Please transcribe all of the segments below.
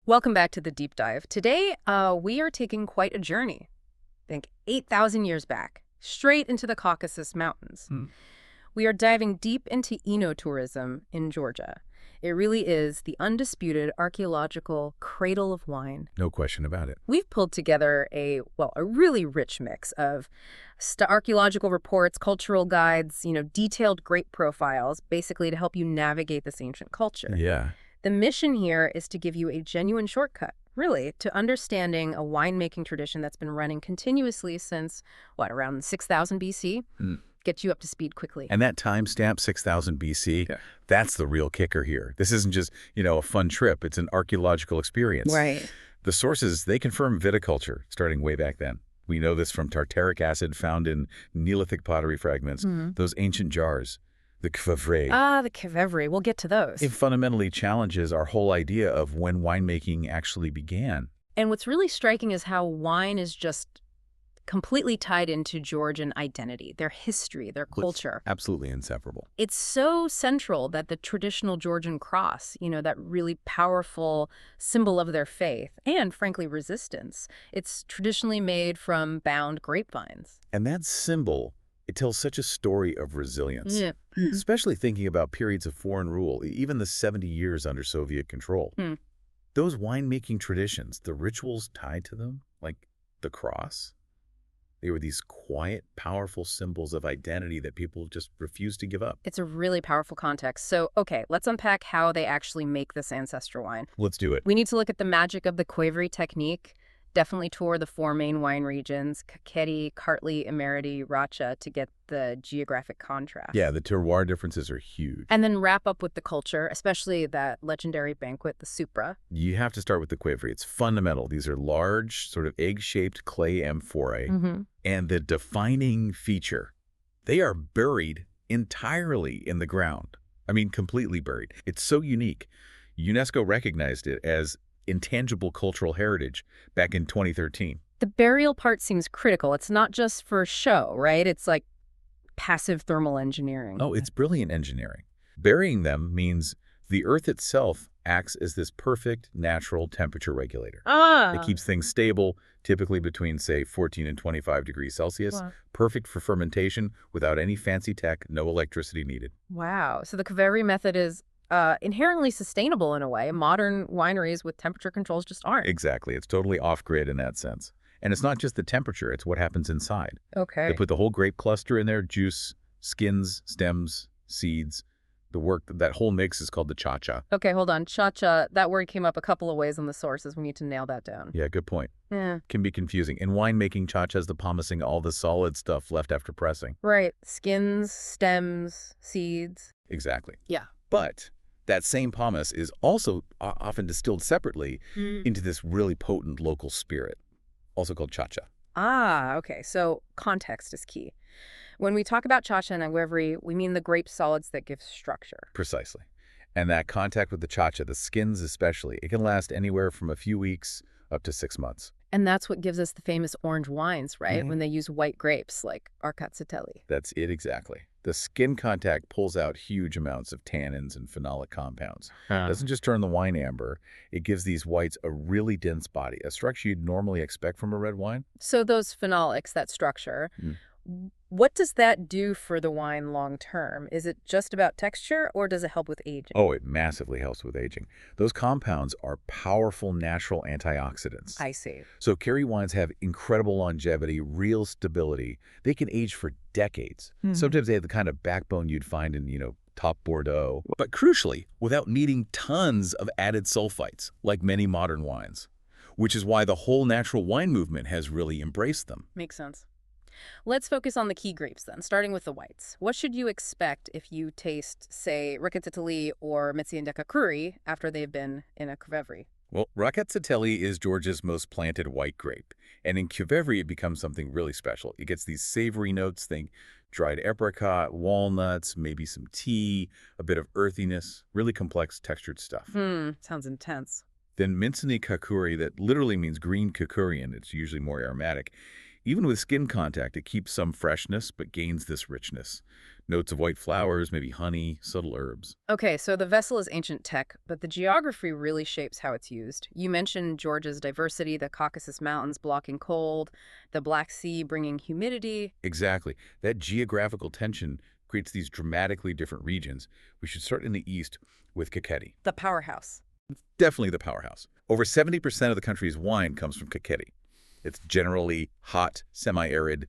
Welcome back to the deep dive. Today, we are taking quite a journey. Think 8,000 years back, straight into the Caucasus Mountains. We are diving deep into enotourism in Georgia. It really is the undisputed archaeological cradle of wine. No question about it. We've pulled together a really rich mix of archaeological reports, cultural guides, detailed grape profiles, basically to help you navigate this ancient culture. Yeah. The mission here is to give you a genuine shortcut, really, to understanding a winemaking tradition that's been running continuously since, around 6,000 BC? Get you up to speed quickly. And that timestamp, 6,000 BC, that's the real kicker here. This isn't just, a fun trip. It's an archaeological experience. Right. The sources, they confirm viticulture starting way back then. We know this from tartaric acid found in Neolithic pottery fragments, those ancient jars. The Qvevri. The Qvevri. We'll get to those. It fundamentally challenges our whole idea of when winemaking actually began. And what's really striking is how wine is just completely tied into Georgian identity, their history, their culture. It's absolutely inseparable. It's so central that the traditional Georgian cross, that really powerful symbol of their faith and, frankly, resistance, it's traditionally made from bound grapevines. And that symbol, it tells such a story of resilience, especially thinking about periods of foreign rule, even the 70 years under Soviet control. Those winemaking traditions, the rituals tied to them, like the cross, they were these quiet, powerful symbols of identity that people just refused to give up. It's a really powerful context. So, okay, let's unpack how they actually make this ancestral wine. Let's do it. We need to look at the magic of the Qvevri technique. Definitely tour the four main wine regions, Kakheti, Kartli, Imereti, Racha, to get the geographic contrast. Yeah, the terroir differences are huge. And then wrap up with the culture, especially that legendary banquet, the supra. You have to start with the Qvevri. It's fundamental. These are large, sort of egg-shaped clay amphorae. And the defining feature, they are buried entirely in the ground. I mean, completely buried. It's so unique. UNESCO recognized it as Intangible cultural heritage back in 2013. The burial part seems critical. It's not just for show, right? It's like passive thermal engineering. Oh, it's brilliant engineering. Burying them means the earth itself acts as this perfect natural temperature regulator. It keeps things stable, typically between, say, 14 and 25 degrees Celsius. Wow. Perfect for fermentation without any fancy tech, no electricity needed. Wow. So the Qvevri method is inherently sustainable in a way. Modern wineries with temperature controls just aren't. Exactly. It's totally off-grid in that sense. And it's not just the temperature, it's what happens inside. Okay. They put the whole grape cluster in there, juice, skins, stems, seeds. That whole mix is called the chacha. Okay, hold on. Chacha, that word came up a couple of ways in the sources. We need to nail that down. Yeah, good point. Yeah. Can be confusing. In winemaking, chacha is the pomacing all the solid stuff left after pressing. Right. Skins, stems, seeds. Exactly. Yeah. But that same pomace is also often distilled separately into this really potent local spirit, also called chacha. Okay. So context is key. When we talk about chacha and Qvevri, we mean the grape solids that give structure. Precisely. And that contact with the chacha, the skins especially, it can last anywhere from a few weeks up to 6 months. And that's what gives us the famous orange wines, right? When they use white grapes like archaeological. That's it exactly. The skin contact pulls out huge amounts of tannins and phenolic compounds. It doesn't just turn the wine amber. It gives these whites a really dense body, a structure you'd normally expect from a red wine. So those phenolics, that structure, what does that do for the wine long term? Is it just about texture or does it help with aging? Oh, it massively helps with aging. Those compounds are powerful natural antioxidants. I see. So Kerry wines have incredible longevity, real stability. They can age for decades. Sometimes they have the kind of backbone you'd find in, top Bordeaux. But crucially, without needing tons of added sulfites, like many modern wines, which is why the whole natural wine movement has really embraced them. Makes sense. Let's focus on the key grapes then, starting with the whites. What should you expect if you taste, say, Rkatsiteli or Metziendeka after they've been in a Qvevri? Well, Rkatsiteli is Georgia's most planted white grape. And in Qvevri, it becomes something really special. It gets these savory notes, think dried apricot, walnuts, maybe some tea, a bit of earthiness, really complex textured stuff. Sounds intense. Then Mintsini Kakuri, that literally means green Kakurian, it's usually more aromatic. Even with skin contact, it keeps some freshness but gains this richness. Notes of white flowers, maybe honey, subtle herbs. Okay, so the vessel is ancient tech, but the geography really shapes how it's used. You mentioned Georgia's diversity, the Caucasus Mountains blocking cold, the Black Sea bringing humidity. Exactly. That geographical tension creates these dramatically different regions. We should start in the east with Kakheti. The powerhouse. Definitely the powerhouse. Over 70% of the country's wine comes from Kakheti. It's generally hot, semi-arid,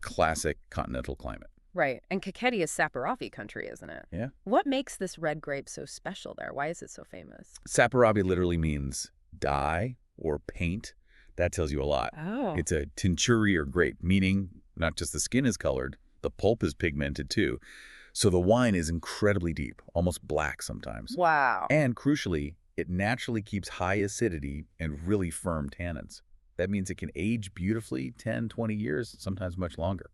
classic continental climate. Right, and Kakheti is Saperavi country, isn't it? Yeah. What makes this red grape so special there? Why is it so famous? Saperavi literally means dye or paint. That tells you a lot. Oh. It's a teinturier grape, meaning not just the skin is colored, the pulp is pigmented too. So the wine is incredibly deep, almost black sometimes. Wow. And crucially, it naturally keeps high acidity and really firm tannins. That means it can age beautifully 10, 20 years, sometimes much longer.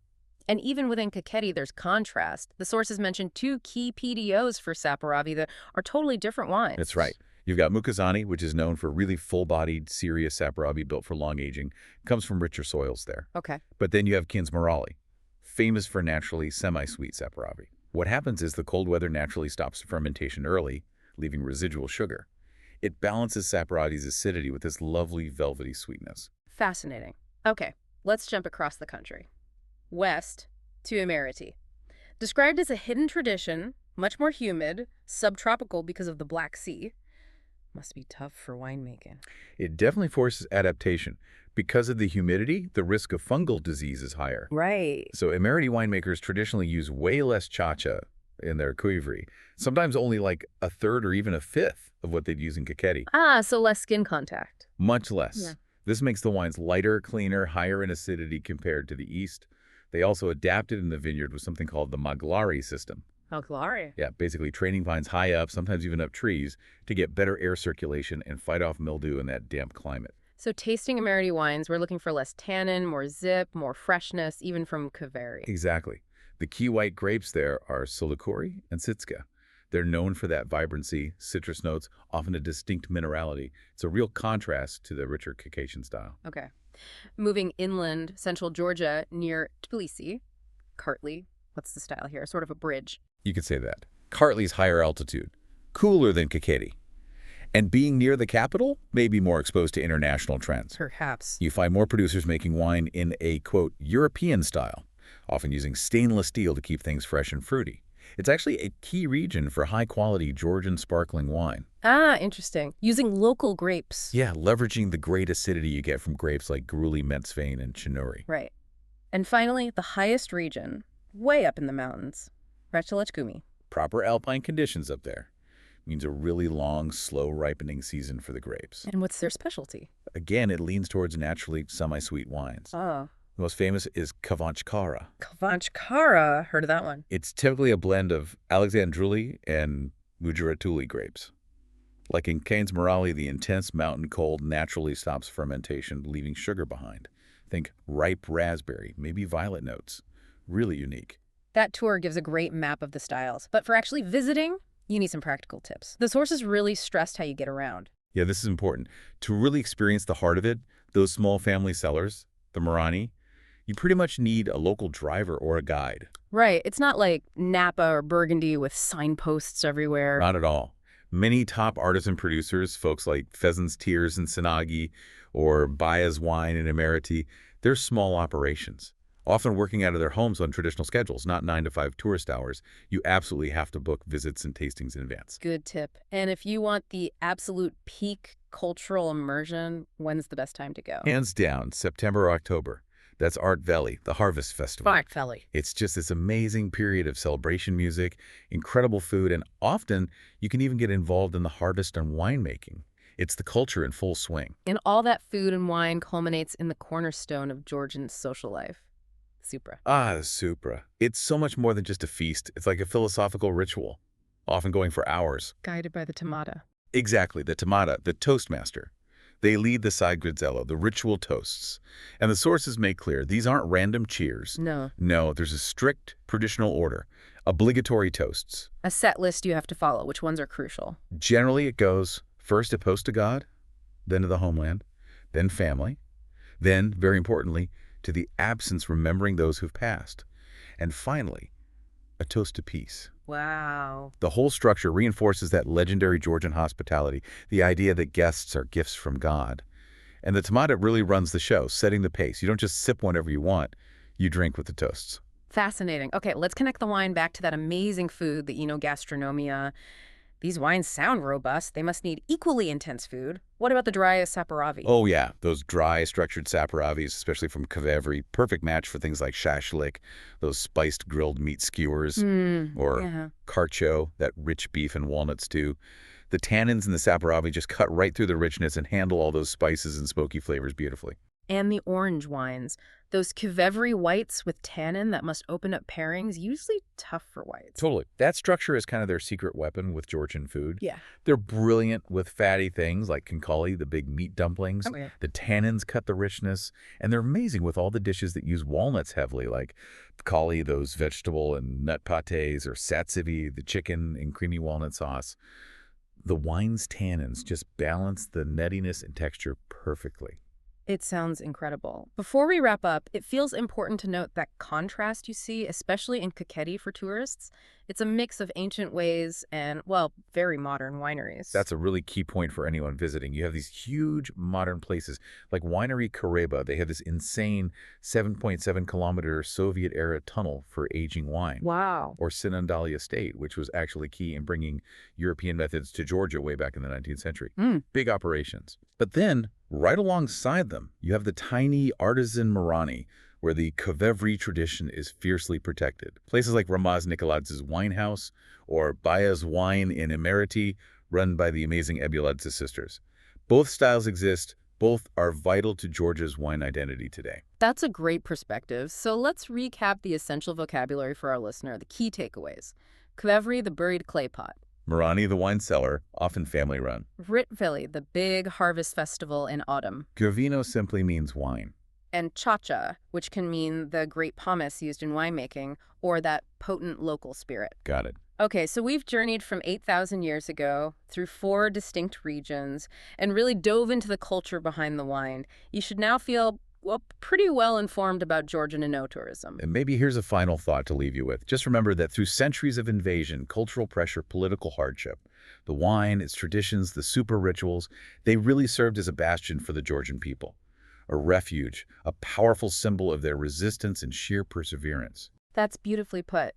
And even within Kakheti, there's contrast. The sources mention 2 key PDOs for Saperavi that are totally different wines. That's right. You've got Mukazani, which is known for really full-bodied, serious Saperavi built for long aging. Comes from richer soils there. Okay. But then you have Kinsmarali, famous for naturally semi-sweet Saperavi. What happens is the cold weather naturally stops fermentation early, leaving residual sugar. It balances Saperavi's acidity with this lovely velvety sweetness. Fascinating. Okay, let's jump across the country. West to Imereti. Described as a hidden tradition, much more humid, subtropical because of the Black Sea. Must be tough for winemaking. It definitely forces adaptation. Because of the humidity, the risk of fungal disease is higher. Right. So Imereti winemakers traditionally use way less chacha in their Qvevri, sometimes only like a third or even a fifth of what they'd use in Kakheti. Ah, so less skin contact. Much less. Yeah. This makes the wines lighter, cleaner, higher in acidity compared to the east. They also adapted in the vineyard with something called the maglari system. Maglari. Yeah, basically training vines high up, sometimes even up trees, to get better air circulation and fight off mildew in that damp climate. So tasting Imereti wines, we're looking for less tannin, more zip, more freshness, even from Qvevri. Exactly. The key white grapes there are Solikori and Sitska. They're known for that vibrancy, citrus notes, often a distinct minerality. It's a real contrast to the richer Caucasian style. Okay. Moving inland, central Georgia, near Tbilisi, Kartli. What's the style here? Sort of a bridge. You could say that. Kartli's higher altitude, cooler than Kakheti. And being near the capital, may be more exposed to international trends. Perhaps. You find more producers making wine in a, quote, European style, often using stainless steel to keep things fresh and fruity. It's actually a key region for high-quality Georgian sparkling wine. Ah, interesting. Using local grapes. Yeah, leveraging the great acidity you get from grapes like Gruli, Metzvain, and Chinuri. Right. And finally, the highest region, way up in the mountains, Rechelechkumi. Proper alpine conditions up there means a really long, slow ripening season for the grapes. And what's their specialty? Again, it leans towards naturally semi-sweet wines. Oh. The most famous is Kvanchkara. Kvanchkara. Heard of that one. It's typically a blend of Alexandruli and Mujaratuli grapes. Like in Kinsmarali, the intense mountain cold naturally stops fermentation, leaving sugar behind. Think ripe raspberry, maybe violet notes. Really unique. That tour gives a great map of the styles. But for actually visiting, you need some practical tips. The sources really stressed how you get around. Yeah, this is important. To really experience the heart of it, those small family cellars, the Marani, you pretty much need a local driver or a guide. Right. It's not like Napa or Burgundy with signposts everywhere. Not at all. Many top artisan producers, folks like Pheasant's Tears in Sinagi or Baya's Wine in Imereti, they're small operations, often working out of their homes on traditional schedules, not 9-to-5 tourist hours. You absolutely have to book visits and tastings in advance. Good tip. And if you want the absolute peak cultural immersion, when's the best time to go? Hands down, September or October. That's Archaeological, the Harvest Festival. Archaeological. It's just this amazing period of celebration music, incredible food, and often you can even get involved in the harvest and winemaking. It's the culture in full swing. And all that food and wine culminates in the cornerstone of Georgian social life. Supra. Ah, the Supra. It's so much more than just a feast. It's like a philosophical ritual, often going for hours. Guided by the tamada. Exactly, the tamada, the toastmaster. They lead the Sakartvelo, the ritual toasts. And the sources make clear these aren't random cheers. No. No, there's a strict traditional order, obligatory toasts. A set list you have to follow. Which ones are crucial? Generally, it goes first a toast to God, then to the homeland, then family, then, very importantly, to the absence remembering those who've passed. And finally, a toast to peace. Wow. The whole structure reinforces that legendary Georgian hospitality, the idea that guests are gifts from God. And the tamada really runs the show, setting the pace. You don't just sip whenever you want, you drink with the toasts. Fascinating. Okay, let's connect the wine back to that amazing food, the enogastronomia. These wines sound robust. They must need equally intense food. What about the dry Saperavi? Oh yeah, those dry, structured Saperavis, especially from Qvevri, perfect match for things like shashlik, those spiced grilled meat skewers, or carcho, that rich beef and walnut stew. The tannins in the Saperavi just cut right through the richness and handle all those spices and smoky flavors beautifully. And the orange wines. Those Qvevri whites with tannin that must open up pairings, usually tough for whites. Totally. That structure is kind of their secret weapon with Georgian food. Yeah. They're brilliant with fatty things like konkali, the big meat dumplings. Oh, yeah. The tannins cut the richness. And they're amazing with all the dishes that use walnuts heavily, like kali, those vegetable and nut pates, or satsivi, the chicken and creamy walnut sauce. The wine's tannins just balance the nuttiness and texture perfectly. It sounds incredible. Before we wrap up, it feels important to note that contrast you see, especially in Kakheti for tourists. It's a mix of ancient ways and, well, very modern wineries. That's a really key point for anyone visiting. You have these huge modern places like Winery Kareba. They have this insane 7.7-kilometer Soviet-era tunnel for aging wine. Wow. Or Sinandali Estate, which was actually key in bringing European methods to Georgia way back in the 19th century. Big operations. But then, right alongside them, you have the tiny artisan Marani, where the Qvevri tradition is fiercely protected. Places like Ramaz Nikolaadz's wine house or Baya's wine in Inertia, run by the amazing Ebuladze sisters. Both styles exist. Both are vital to Georgia's wine identity today. That's a great perspective. So let's recap the essential vocabulary for our listener, the key takeaways. Qvevri, the buried clay pot. Marani, the wine cellar, often family-run. Ritveli, the big harvest festival in autumn. Ghvino simply means wine. And chacha, which can mean the grape pomace used in winemaking, or that potent local spirit. Got it. Okay, so we've journeyed from 8,000 years ago through 4 distinct regions and really dove into the culture behind the wine. You should now feel, well, pretty well informed about Georgian enootourism. And maybe here's a final thought to leave you with. Just remember that through centuries of invasion, cultural pressure, political hardship, the wine, its traditions, the super rituals, they really served as a bastion for the Georgian people. A refuge, a powerful symbol of their resistance and sheer perseverance. That's beautifully put.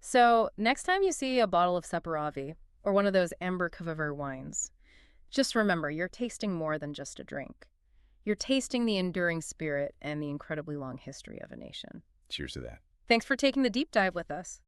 So next time you see a bottle of Saperavi or one of those amber Qvevri wines, just remember you're tasting more than just a drink. You're tasting the enduring spirit and the incredibly long history of a nation. Cheers to that. Thanks for taking the deep dive with us.